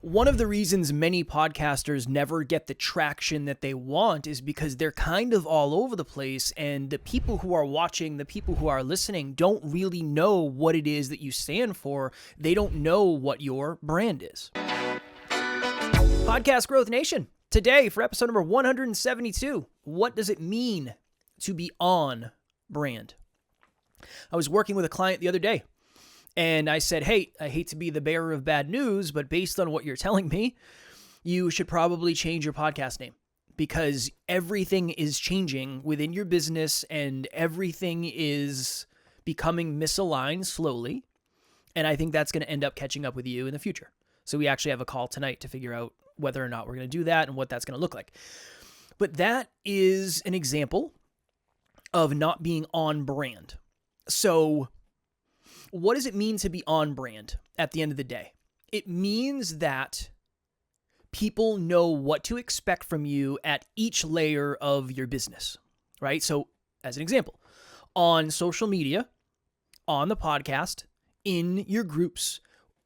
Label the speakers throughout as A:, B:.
A: One of the reasons many podcasters never get the traction that they want is because they're kind of all over the place, and the people who are watching, the people who are listening don't really know what it is that you stand for. They don't know what your brand is. Podcast Growth Nation, today for episode number 172, what does it mean to be on brand? I was working with a client the other day, and I said, hey, I hate to be the bearer of bad news, but based on what you're telling me, you should probably change your podcast name because everything is changing within your business and everything is becoming misaligned slowly. And I think that's going to end up catching up with you in the future. So we actually have a call tonight to figure out whether or not we're going to do that and what that's going to look like. But that is an example of not being on brand. So what does it mean to be on brand at the end of the day? It means that people know what to expect from you at each layer of your business, right? So as an example, on social media, on the podcast, in your groups,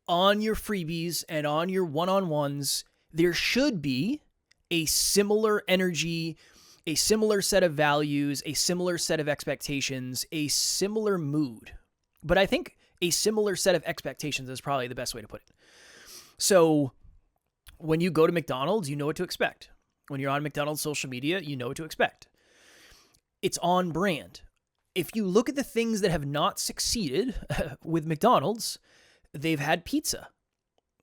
A: on your freebies, and on your one-on-ones, there should be a similar energy, a similar set of values, a similar set of expectations, a similar mood. But I think a similar set of expectations is probably the best way to put it. So when you go to McDonald's, you know what to expect. When you're on McDonald's social media, you know what to expect. It's on brand. If you look at the things that have not succeeded with McDonald's, they've had pizza.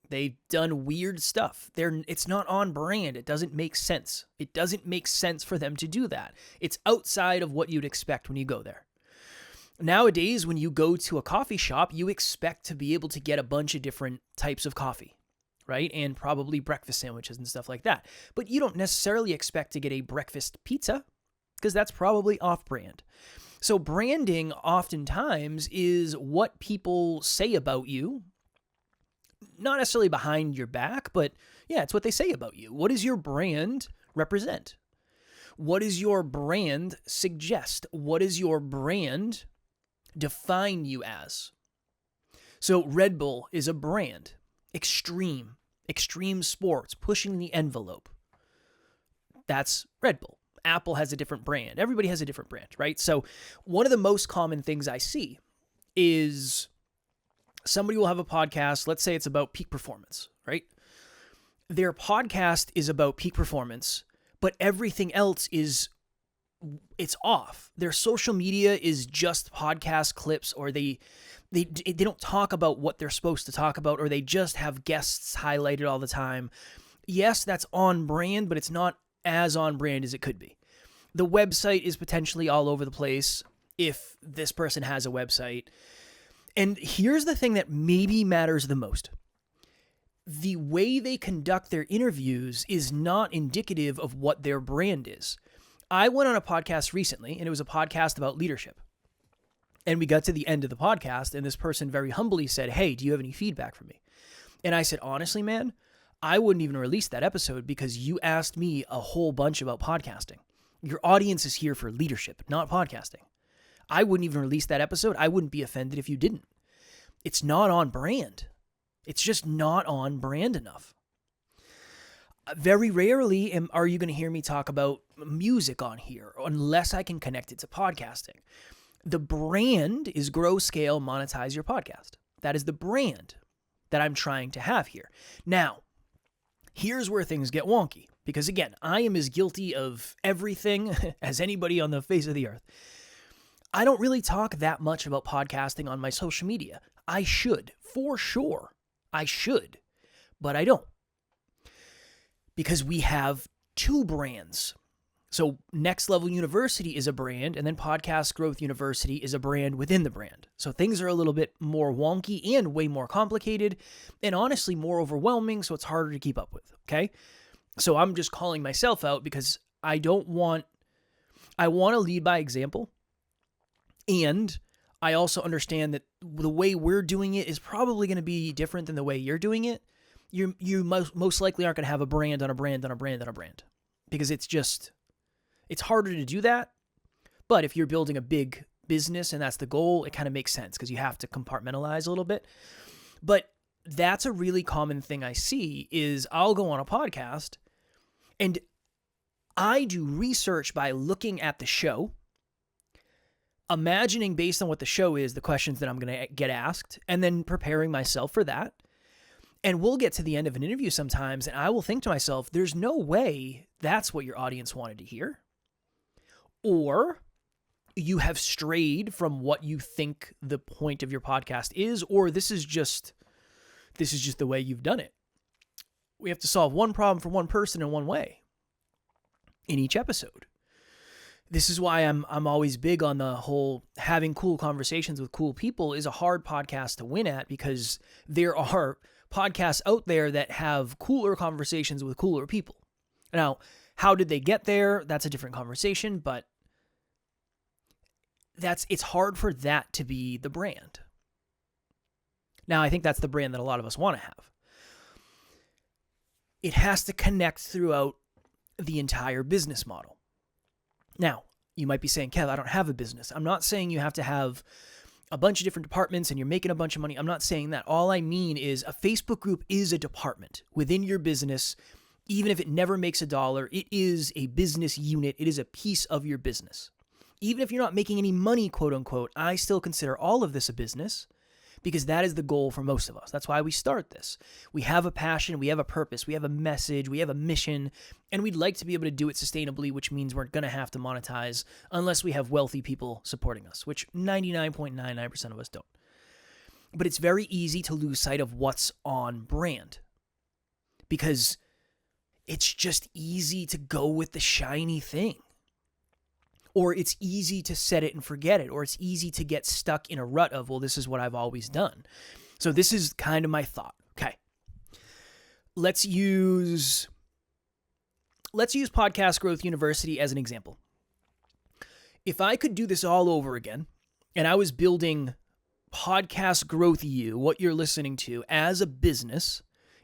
A: They've done weird stuff. It's not on brand. It doesn't make sense. It doesn't make sense for them to do that. It's outside of what you'd expect when you go there. Nowadays, when you go to a coffee shop, you expect to be able to get a bunch of different types of coffee, right? And probably breakfast sandwiches and stuff like that. But you don't necessarily expect to get a breakfast pizza because that's probably off-brand. So branding oftentimes is what people say about you, not necessarily behind your back, but yeah, it's what they say about you. What does your brand represent? What does your brand suggest? What does your brand define you as? So Red Bull is a brand. Extreme sports, pushing the envelope. That's Red Bull. Apple has a different brand. Everybody has a different brand, right? So one of the most common things I see is somebody will have a podcast. Let's say it's about peak performance, right? Their podcast is about peak performance, but everything else it's off. Their social media is just podcast clips, or they don't talk about what they're supposed to talk about, or they just have guests highlighted all the time. Yes, that's on brand, but it's not as on brand as it could be. The website is potentially all over the place if this person has a website. And here's the thing that maybe matters the most. The way they conduct their interviews is not indicative of what their brand is. I went on a podcast recently, and it was a podcast about leadership. And we got to the end of the podcast, and this person very humbly said, hey, do you have any feedback for me? And I said, honestly, man, I wouldn't even release that episode because you asked me a whole bunch about podcasting. Your audience is here for leadership, not podcasting. I wouldn't even release that episode. I wouldn't be offended if you didn't. It's not on brand. It's just not on brand enough. Very rarely are you going to hear me talk about music on here unless I can connect it to podcasting. The brand is grow, scale, monetize your podcast. That is the brand that I'm trying to have here. Now, here's where things get wonky because, again, I am as guilty of everything as anybody on the face of the earth. I don't really talk that much about podcasting on my social media. I should, for sure. I should, but I don't. Because we have two brands. So Next Level University is a brand, and then Podcast Growth University is a brand within the brand. So things are a little bit more wonky and way more complicated, and honestly more overwhelming, so it's harder to keep up with, okay? So I'm just calling myself out because I want to lead by example, and I also understand that the way we're doing it is probably going to be different than the way you're doing it. You most likely aren't going to have a brand on a brand on a brand on a brand because it's harder to do that. But if you're building a big business and that's the goal, it kind of makes sense because you have to compartmentalize a little bit. But that's a really common thing I see is I'll go on a podcast and I do research by looking at the show, imagining based on what the show is, the questions that I'm going to get asked, and then preparing myself for that. And we'll get to the end of an interview sometimes, and I will think to myself, there's no way that's what your audience wanted to hear. Or you have strayed from what you think the point of your podcast is, or this is just the way you've done it. We have to solve one problem for one person in one way in each episode. This is why I'm always big on the whole having cool conversations with cool people is a hard podcast to win at, because there are podcasts out there that have cooler conversations with cooler people. Now, how did they get there? That's a different conversation, but it's hard for that to be the brand. Now, I think that's the brand that a lot of us want to have. It has to connect throughout the entire business model. Now, you might be saying, Kev, I don't have a business. I'm not saying you have to have a bunch of different departments and you're making a bunch of money. I'm not saying that. All I mean is a Facebook group is a department within your business. Even if it never makes $1, it is a business unit. It is a piece of your business. Even if you're not making any money, quote unquote, I still consider all of this a business, because that is the goal for most of us. That's why we start this. We have a passion, we have a purpose, we have a message, we have a mission, and we'd like to be able to do it sustainably, which means we're going to have to monetize unless we have wealthy people supporting us, which 99.99% of us don't. But it's very easy to lose sight of what's on brand, because it's just easy to go with the shiny thing. Or it's easy to set it and forget it, or it's easy to get stuck in a rut of, well, this is what I've always done. So this is kind of my thought. Okay. Let's use Podcast Growth University as an example. If I could do this all over again, and I was building Podcast Growth U, what you're listening to, as a business,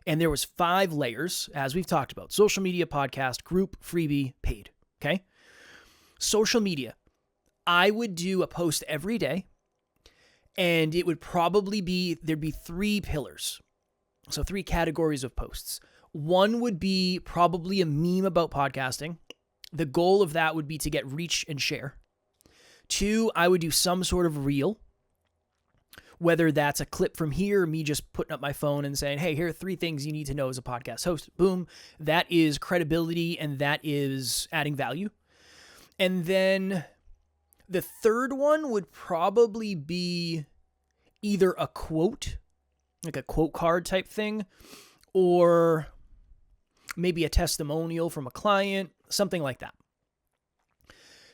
A: and there was 5 layers, as we've talked about: social media, podcast, group, freebie, paid. Okay. Social media, I would do a post every day, and it would probably be, there'd be 3 pillars. So 3 categories of posts. One would be probably a meme about podcasting. The goal of that would be to get reach and share. 2, I would do some sort of reel, whether that's a clip from here, me just putting up my phone and saying, hey, here are 3 things you need to know as a podcast host. Boom. That is credibility, and that is adding value. And then the third one would probably be either a quote, like a quote card type thing, or maybe a testimonial from a client, something like that.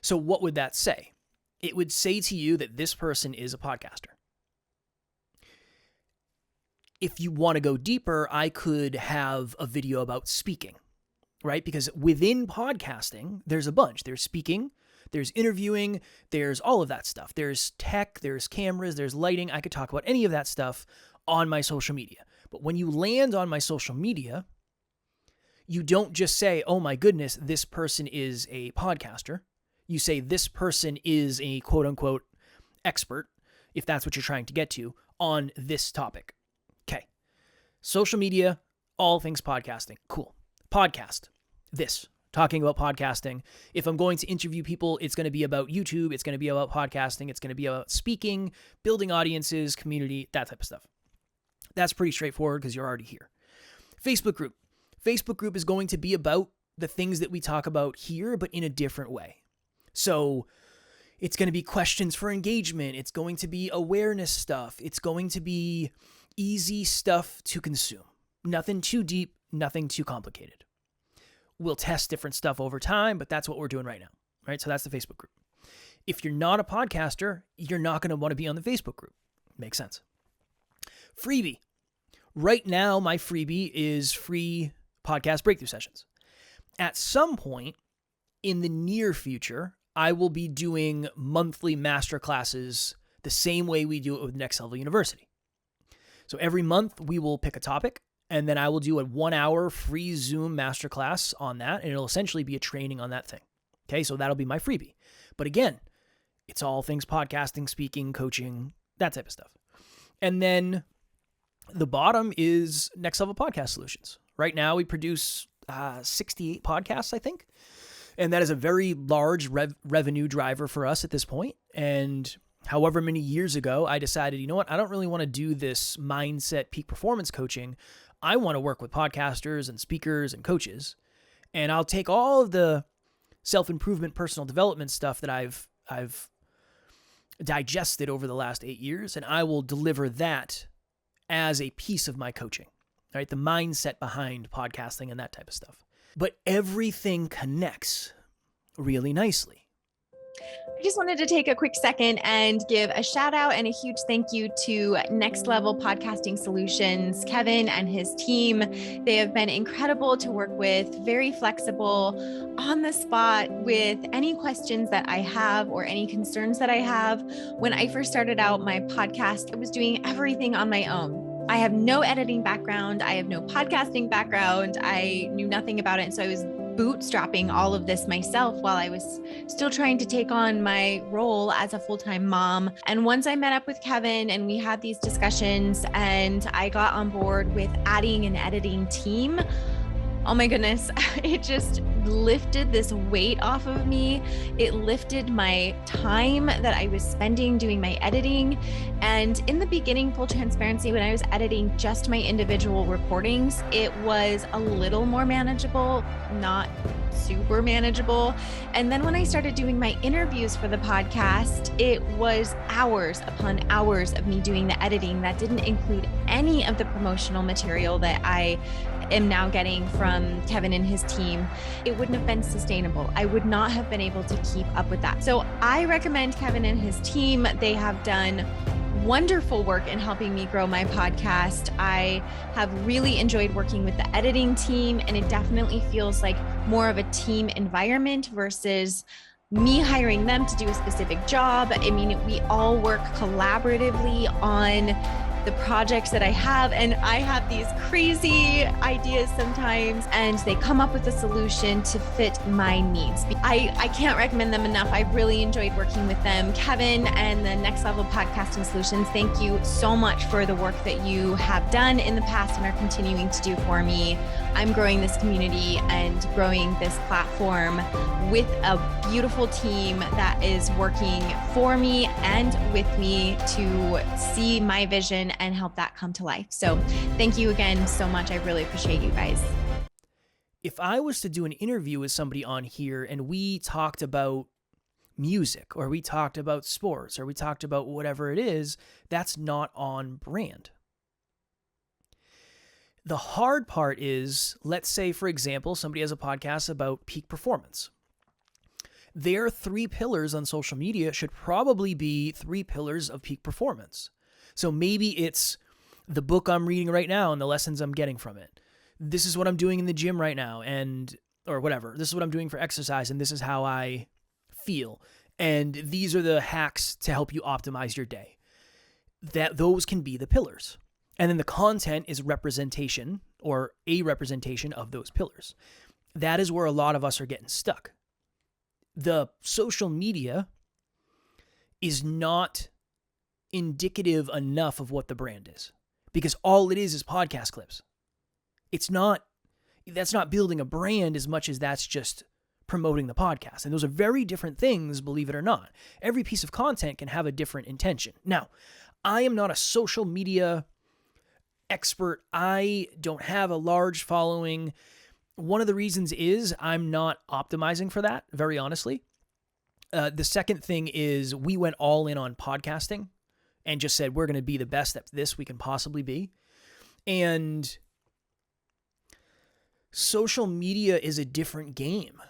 A: So what would that say? It would say to you that this person is a podcaster. If you want to go deeper, I could have a video about speaking. Right? Because within podcasting, there's a bunch. There's speaking, there's interviewing, there's all of that stuff. There's tech, there's cameras, there's lighting. I could talk about any of that stuff on my social media. But when you land on my social media, you don't just say, oh my goodness, this person is a podcaster. You say this person is a quote unquote expert, if that's what you're trying to get to, on this topic. Okay. Social media, all things podcasting. Cool. Podcast, talking about podcasting. If I'm going to interview people, it's going to be about YouTube. It's going to be about podcasting. It's going to be about speaking, building audiences, community, that type of stuff. That's pretty straightforward because you're already here. Facebook group. Facebook group is going to be about the things that we talk about here, but in a different way. So it's going to be questions for engagement. It's going to be awareness stuff. It's going to be easy stuff to consume. Nothing too deep. Nothing too complicated. We'll test different stuff over time, but that's what we're doing right now, right? So that's the Facebook group. If you're not a podcaster, you're not going to want to be on the Facebook group. Makes sense. Freebie. Right now, my freebie is free podcast breakthrough sessions. At some point in the near future, I will be doing monthly masterclasses the same way we do it with Next Level University. So every month, we will pick a topic, and then I will do a 1-hour free Zoom masterclass on that, and it'll essentially be a training on that thing. Okay, so that'll be my freebie. But again, it's all things podcasting, speaking, coaching, that type of stuff. And then The bottom is Next Level Podcast Solutions. Right now, we produce 68 podcasts, I think. And that is a very large revenue driver for us at this point. And however many years ago, I decided, you know what, I don't really want to do this mindset peak performance coaching. I want to work with podcasters and speakers and coaches. And I'll take all of the self-improvement, personal development stuff that I've digested over the last 8 years, and I will deliver that as a piece of my coaching, right? The mindset behind podcasting and that type of stuff. But everything connects really nicely.
B: I just wanted to take a quick second and give a shout out and a huge thank you to Next Level Podcasting Solutions, Kevin and his team. They have been incredible to work with, very flexible, on the spot with any questions that I have or any concerns that I have. When I first started out my podcast, I was doing everything on my own. I have no editing background. I have no podcasting background. I knew nothing about it. And so I was bootstrapping all of this myself while I was still trying to take on my role as a full-time mom. And once I met up with Kevin and we had these discussions and I got on board with adding an editing team, oh my goodness, it just lifted this weight off of me. It lifted my time that I was spending doing my editing. And in the beginning, full transparency, when I was editing just my individual recordings, it was a little more manageable, not super manageable. And then when I started doing my interviews for the podcast, it was hours upon hours of me doing the editing that didn't include any of the promotional material that I am now getting from Kevin and his team. It wouldn't have been sustainable. I would not have been able to keep up with that. So I recommend Kevin and his team. They have done wonderful work in helping me grow my podcast. I have really enjoyed working with the editing team, and it definitely feels like more of a team environment versus me hiring them to do a specific job. I mean, we all work collaboratively on the projects that I have, and I have these crazy ideas sometimes, and they come up with a solution to fit my needs. I can't recommend them enough. I really enjoyed working with them. Kevin and the Next Level Podcasting Solutions, thank you so much for the work that you have done in the past and are continuing to do for me. I'm growing this community and growing this platform with a beautiful team that is working for me and with me to see my vision and help that come to life. So thank you again so much. I really appreciate you guys.
A: If I was to do an interview with somebody on here and we talked about music or we talked about sports or we talked about whatever it is, that's not on brand. The hard part is, let's say, for example, somebody has a podcast about peak performance. Their 3 pillars on social media should probably be 3 pillars of peak performance. So maybe it's the book I'm reading right now and the lessons I'm getting from it. This is what I'm doing in the gym right now, or whatever. This is what I'm doing for exercise, and this is how I feel. And these are the hacks to help you optimize your day. Those can be the pillars. And then the content is representation or a representation of those pillars. That is where a lot of us are getting stuck. The social media is not indicative enough of what the brand is, because all it is podcast clips. That's not building a brand as much as that's just promoting the podcast. And those are very different things, believe it or not. Every piece of content can have a different intention. Now, I am not a social media expert. I don't have a large following. One of the reasons is I'm not optimizing for that, very honestly. The second thing is we went all in on podcasting and just said we're going to be the best at this we can possibly be. And social media is a different game,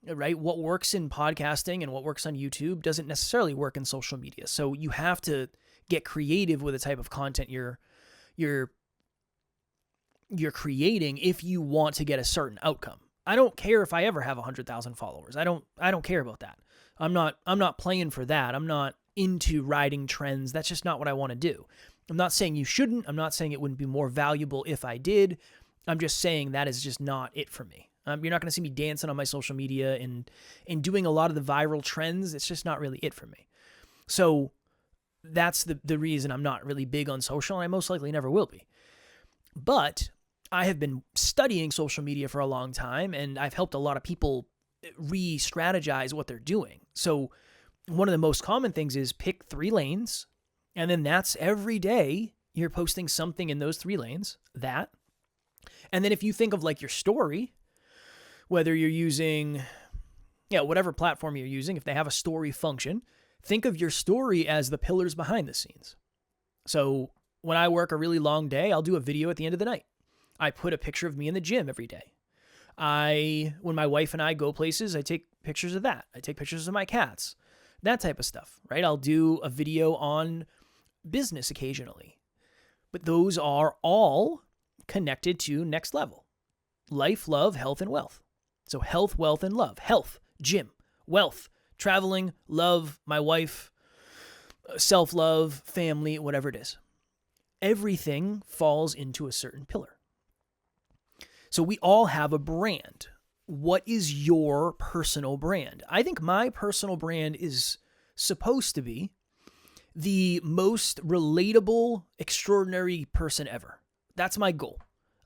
A: right? What works in podcasting and what works on YouTube doesn't necessarily work in social media. So you have to get creative with the type of content you're creating if you want to get a certain outcome. I don't care if I ever have 100,000 followers. I don't care about that. I'm not playing for that. I'm not into riding trends. That's just not what I want to do. I'm not saying you shouldn't. I'm not saying it wouldn't be more valuable if I did. I'm just saying that is just not it for me. You're not going to see me dancing on my social media and doing a lot of the viral trends. It's just not really it for me. So that's the reason I'm not really big on social, and I most likely never will be. But I have been studying social media for a long time, and I've helped a lot of people re-strategize what they're doing. So one of the most common things is pick 3 lanes, and then that's every day you're posting something in those 3 lanes, that. And then if you think of like your story, whether you're using, whatever platform you're using, if they have a story function, think of your story as the pillars behind the scenes. So when I work a really long day, I'll do a video at the end of the night. I put a picture of me in the gym every day. When my wife and I go places, I take pictures of that. I take pictures of my cats, that type of stuff, right? I'll do a video on business occasionally. But those are all connected to next level. Life, love, health, and wealth. So health, wealth, and love. Health, gym. Wealth, traveling, love, my wife, self-love, family, whatever it is. Everything falls into a certain pillar. So we all have a brand. What is your personal brand? I think my personal brand is supposed to be the most relatable, extraordinary person ever. That's my goal.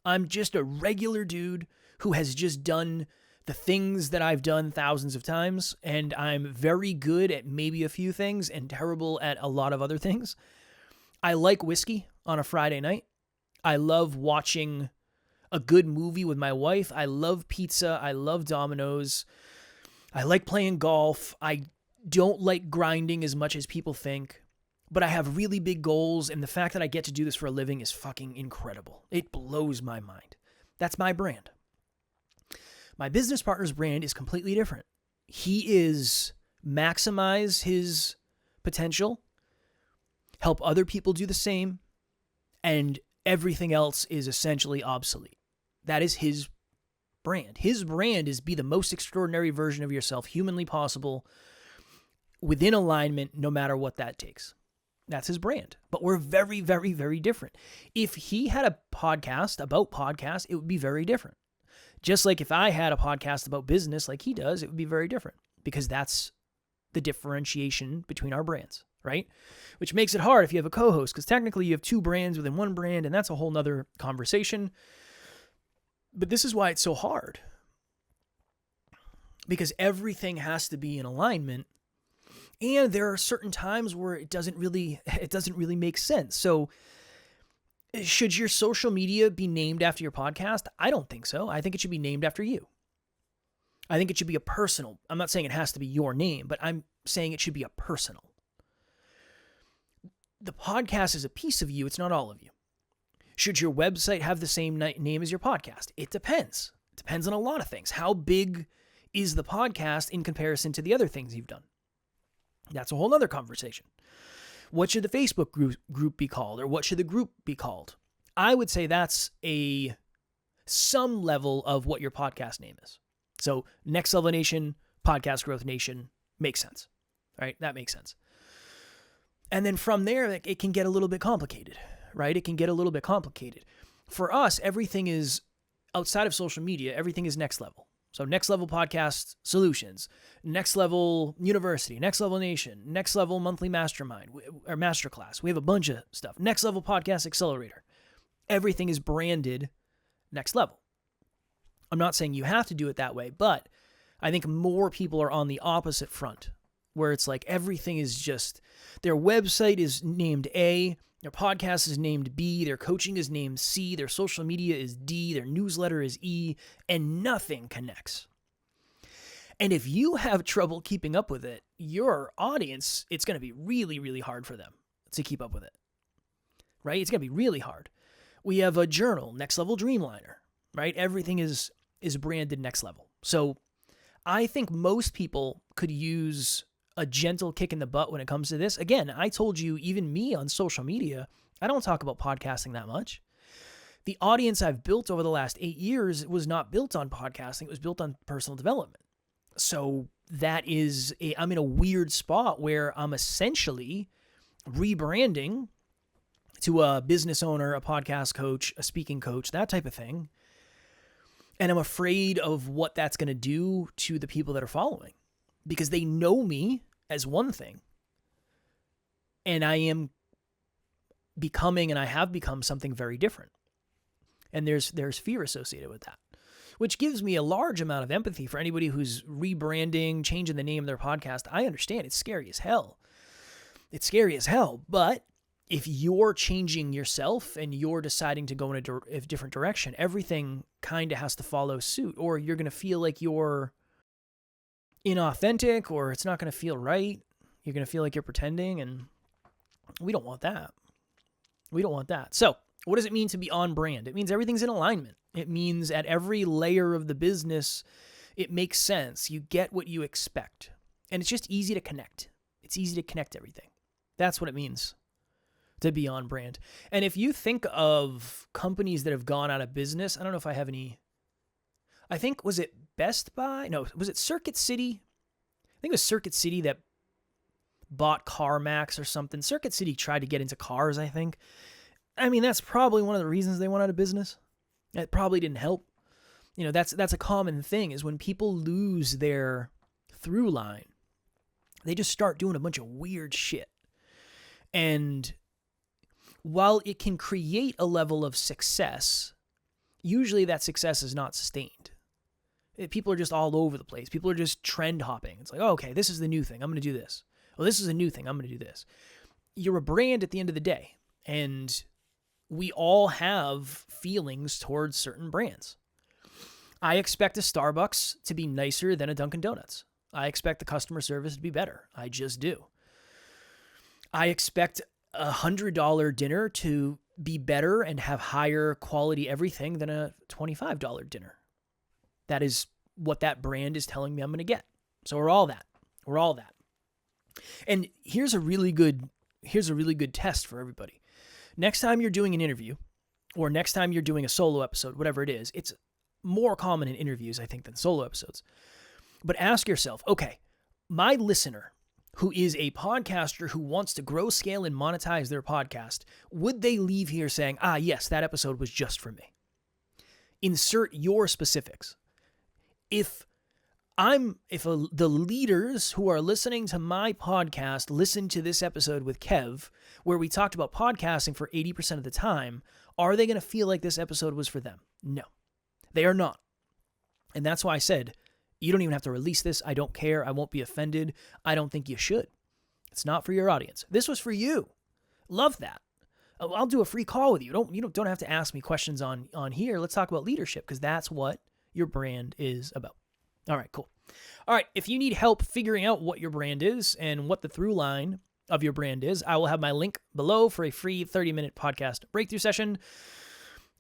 A: I'm just a regular dude who has just done the things that I've done thousands of times, and I'm very good at maybe a few things and terrible at a lot of other things. I like whiskey on a Friday night. I love watching a good movie with my wife. I love pizza. I love Domino's. I like playing golf. I don't like grinding as much as people think, but I have really big goals, and the fact that I get to do this for a living is fucking incredible. It blows my mind. That's my brand. My business partner's brand is completely different. He is maximize his potential, help other people do the same, and everything else is essentially obsolete. That is his brand. His brand is be the most extraordinary version of yourself humanly possible within alignment, no matter what that takes. That's his brand. But we're very, very, very different. If he had a podcast about podcasts, it would be very different. Just like if I had a podcast about business like he does, it would be very different, because that's the differentiation between our brands, right? Which makes it hard if you have a co-host, because technically you have 2 brands within one brand, and that's a whole nother conversation. But this is why it's so hard, because everything has to be in alignment, and there are certain times where it doesn't really make sense. So should your social media be named after your podcast? I don't think so. I think it should be named after you. I think it should be a personal. I'm not saying it has to be your name, but I'm saying it should be a personal. The podcast is a piece of you. It's not all of you. Should your website have the same name as your podcast? It depends. It depends on a lot of things. How big is the podcast in comparison to the other things you've done? That's a whole other conversation. What should the Facebook group be called, or what should the group be called? I would say that's some level of what your podcast name is. So Next Level Nation, Podcast Growth Nation makes sense, right? That makes sense. And then from there, it can get a little bit complicated, right? It can get a little bit complicated. For us, everything is outside of social media. Everything is Next Level. So Next Level Podcast Solutions, Next Level University, Next Level Nation, Next Level Monthly Mastermind or Masterclass. We have a bunch of stuff. Next Level Podcast Accelerator. Everything is branded Next Level. I'm not saying you have to do it that way, but I think more people are on the opposite front, where it's like everything is just, their website is named A, their podcast is named B, their coaching is named C, their social media is D, their newsletter is E, and nothing connects. And if you have trouble keeping up with it, your audience, it's going to be really, really hard for them to keep up with it, right? It's going to be really hard. We have a journal, Next Level Dreamliner, right? Everything is branded Next Level. So I think most people could use a gentle kick in the butt when it comes to this. Again, I told you, even me on social media, I don't talk about podcasting that much. The audience I've built over the last 8 years was not built on podcasting. It was built on personal development. So I'm in a weird spot where I'm essentially rebranding to a business owner, a podcast coach, a speaking coach, that type of thing. And I'm afraid of what that's going to do to the people that are following, because they know me as one thing, And I am becoming, and I have become something very different. And there's fear associated with that, which gives me a large amount of empathy for anybody who's rebranding, changing the name of their podcast. I understand it's scary as hell. It's scary as hell. But if you're changing yourself and you're deciding to go in a different direction, everything kind of has to follow suit, or you're going to feel like you're inauthentic, or it's not going to feel right. You're going to feel like you're pretending, and we don't want that. We don't want that. So what does it mean to be on brand? It means everything's in alignment. It means at every layer of the business, it makes sense. You get what you expect. And it's just easy to connect. It's easy to connect everything. That's what it means to be on brand. And if you think of companies that have gone out of business, I don't know if I have any. I think, was it Best Buy? No, was it Circuit City? I think it was Circuit City that bought CarMax or something. Circuit City tried to get into cars, I think. I mean, that's probably one of the reasons they went out of business. It probably didn't help. You know, that's a common thing, is when people lose their through line, they just start doing a bunch of weird shit. And while it can create a level of success, usually that success is not sustained. People are just all over the place. People are just trend hopping. It's like, oh, okay, this is the new thing. I'm going to do this. Well, this is a new thing. I'm going to do this. You're a brand at the end of the day. And we all have feelings towards certain brands. I expect a Starbucks to be nicer than a Dunkin' Donuts. I expect the customer service to be better. I just do. I expect a $100 dinner to be better and have higher quality everything than a $25 dinner. That is what that brand is telling me I'm going to get. So we're all that. We're all that. And here's a really good test for everybody. Next time you're doing an interview, or next time you're doing a solo episode, whatever it is, it's more common in interviews, I think, than solo episodes. But ask yourself, okay, my listener who is a podcaster who wants to grow, scale, and monetize their podcast, would they leave here saying, yes, that episode was just for me? Insert your specifics. If the leaders who are listening to my podcast listen to this episode with Kev, where we talked about podcasting for 80% of the time, are they going to feel like this episode was for them? No, they are not. And that's why I said, you don't even have to release this. I don't care. I won't be offended. I don't think you should. It's not for your audience. This was for you. Love that. I'll do a free call with you. Don't have to ask me questions on here. Let's talk about leadership, because that's what your brand is about. All right, cool. All right, if you need help figuring out what your brand is and what the through line of your brand is, I will have my link below for a free 30-minute podcast breakthrough session,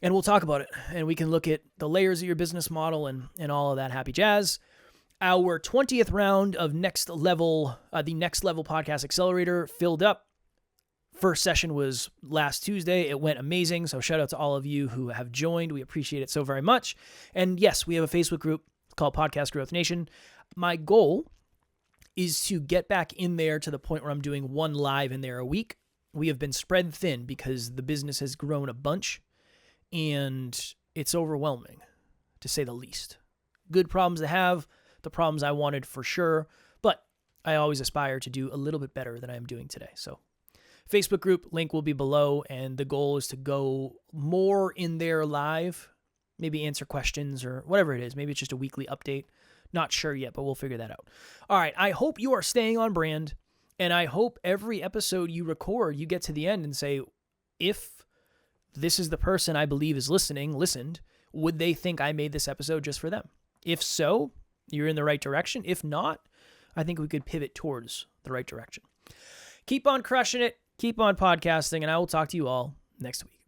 A: and we'll talk about it. And we can look at the layers of your business model and all of that happy jazz. Our 20th round of the Next Level Podcast Accelerator filled up. First session was last Tuesday. It went amazing. So shout out to all of you who have joined. We appreciate it so very much. And yes, we have a Facebook group called Podcast Growth Nation. My goal is to get back in there to the point where I'm doing one live in there a week. We have been spread thin because the business has grown a bunch and it's overwhelming, to say the least. Good problems to have, the problems I wanted for sure, but I always aspire to do a little bit better than I am doing today. So Facebook group link will be below, and the goal is to go more in there live, maybe answer questions or whatever it is. Maybe it's just a weekly update. Not sure yet, but we'll figure that out. All right, I hope you are staying on brand, and I hope every episode you record, you get to the end and say, if this is the person I believe is listened, would they think I made this episode just for them? If so, you're in the right direction. If not, I think we could pivot towards the right direction. Keep on crushing it. Keep on podcasting, and I will talk to you all next week.